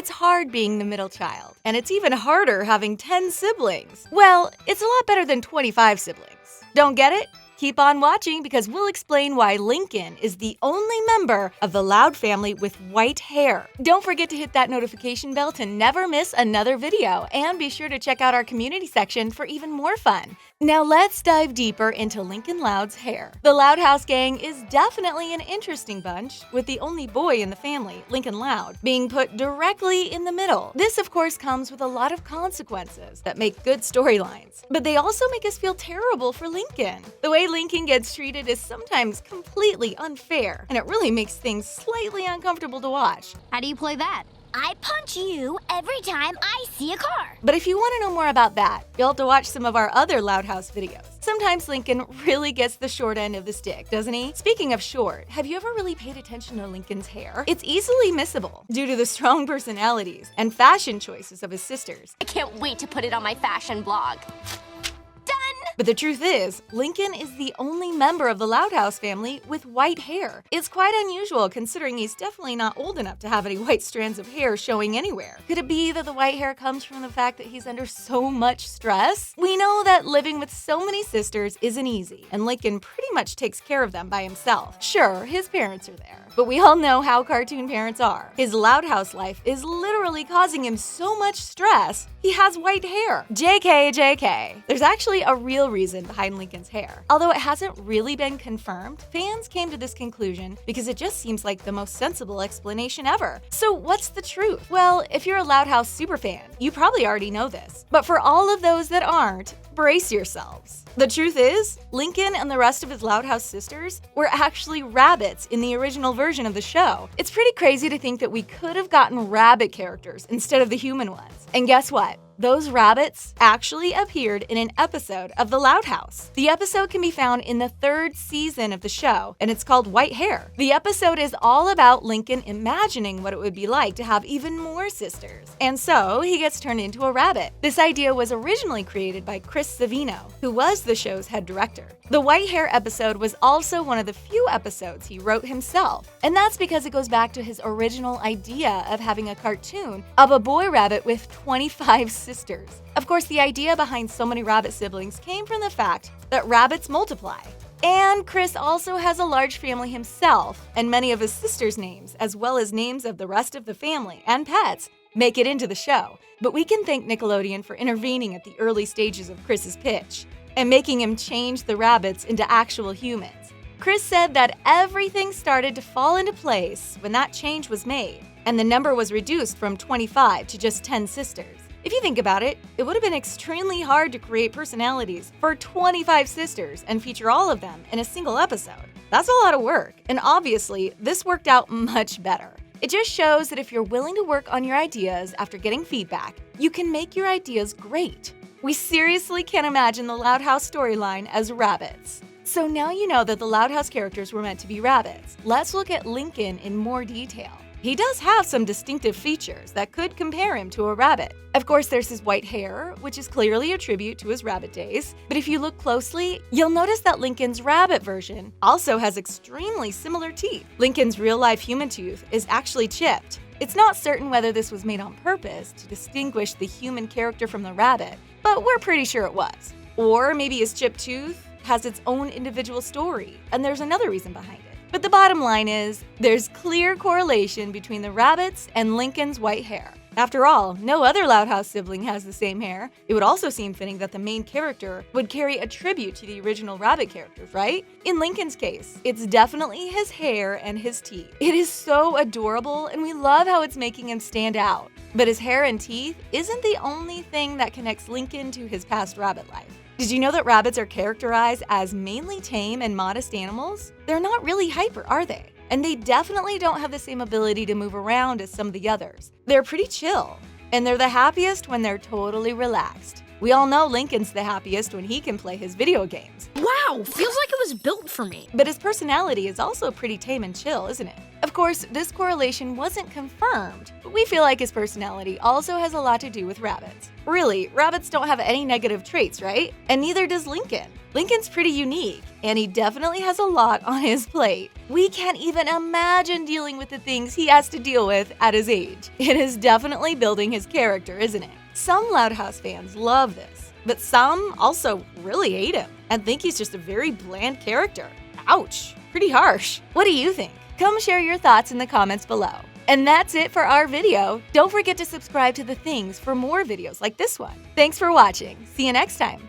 It's hard being the middle child, and it's even harder having 10 siblings. Well, it's a lot better than 25 siblings. Don't get it? Keep on watching because we'll explain why Lincoln is the only member of the Loud family with white hair. Don't forget to hit that notification bell to never miss another video, and be sure to check out our community section for even more fun. Now let's dive deeper into Lincoln Loud's hair. The Loud House gang is definitely an interesting bunch, with the only boy in the family, Lincoln Loud, being put directly in the middle. This, of course, comes with a lot of consequences that make good storylines, but they also make us feel terrible for Lincoln. The way Lincoln gets treated is sometimes completely unfair, and it really makes things slightly uncomfortable to watch. How do you play that? I punch you every time I see a car. But if you want to know more about that, you'll have to watch some of our other Loud House videos. Sometimes Lincoln really gets the short end of the stick, doesn't he? Speaking of short, have you ever really paid attention to Lincoln's hair? It's easily missable due to the strong personalities and fashion choices of his sisters. I can't wait to put it on my fashion blog. But the truth is, Lincoln is the only member of the Loud House family with white hair. It's quite unusual considering he's definitely not old enough to have any white strands of hair showing anywhere. Could it be that the white hair comes from the fact that he's under so much stress? We know that living with so many sisters isn't easy, and Lincoln pretty much takes care of them by himself. Sure, his parents are there, but we all know how cartoon parents are. His Loud House life is literally causing him so much stress, he has white hair. JK, JK. There's actually a real reason behind Lincoln's hair. Although it hasn't really been confirmed, fans came to this conclusion because it just seems like the most sensible explanation ever. So what's the truth? Well, if you're a Loud House superfan, you probably already know this. But for all of those that aren't, brace yourselves. The truth is, Lincoln and the rest of his Loud House sisters were actually rabbits in the original version of the show. It's pretty crazy to think that we could have gotten rabbit characters instead of the human ones. And guess what? Those rabbits actually appeared in an episode of The Loud House. The episode can be found in the 3rd season of the show, and it's called White Hair. The episode is all about Lincoln imagining what it would be like to have even more sisters, and so he gets turned into a rabbit. This idea was originally created by Chris Savino, who was the show's head director. The White Hair episode was also one of the few episodes he wrote himself, and that's because it goes back to his original idea of having a cartoon of a boy rabbit with 25 sisters. Of course, the idea behind so many rabbit siblings came from the fact that rabbits multiply. And Chris also has a large family himself, and many of his sisters' names, as well as names of the rest of the family and pets, make it into the show. But we can thank Nickelodeon for intervening at the early stages of Chris's pitch and making him change the rabbits into actual humans. Chris said that everything started to fall into place when that change was made, and the number was reduced from 25 to just 10 sisters. If you think about it, it would have been extremely hard to create personalities for 25 sisters and feature all of them in a single episode. That's a lot of work, and obviously, this worked out much better. It just shows that if you're willing to work on your ideas after getting feedback, you can make your ideas great. We seriously can't imagine the Loud House storyline as rabbits. So now you know that the Loud House characters were meant to be rabbits. Let's look at Lincoln in more detail. He does have some distinctive features that could compare him to a rabbit. Of course, there's his white hair, which is clearly a tribute to his rabbit days. But if you look closely, you'll notice that Lincoln's rabbit version also has extremely similar teeth. Lincoln's real-life human tooth is actually chipped. It's not certain whether this was made on purpose to distinguish the human character from the rabbit, but we're pretty sure it was. Or maybe his chipped tooth has its own individual story, and there's another reason behind it. But the bottom line is, there's clear correlation between the rabbits and Lincoln's white hair. After all, no other Loud House sibling has the same hair. It would also seem fitting that the main character would carry a tribute to the original rabbit characters, right? In Lincoln's case, it's definitely his hair and his teeth. It is so adorable, and we love how it's making him stand out. But his hair and teeth isn't the only thing that connects Lincoln to his past rabbit life. Did you know that rabbits are characterized as mainly tame and modest animals? They're not really hyper, are they? And they definitely don't have the same ability to move around as some of the others. They're pretty chill, and they're the happiest when they're totally relaxed. We all know Lincoln's the happiest when he can play his video games. Wow, feels like it was built for me. But his personality is also pretty tame and chill, isn't it? Of course, this correlation wasn't confirmed, but we feel like his personality also has a lot to do with rabbits. Really, rabbits don't have any negative traits, right? And neither does Lincoln. Lincoln's pretty unique, and he definitely has a lot on his plate. We can't even imagine dealing with the things he has to deal with at his age. It is definitely building his character, isn't it? Some Loud House fans love this, but some also really hate him and think he's just a very bland character. Ouch, pretty harsh. What do you think? Come share your thoughts in the comments below. And that's it for our video. Don't forget to subscribe to The Things for more videos like this one. Thanks for watching. See you next time.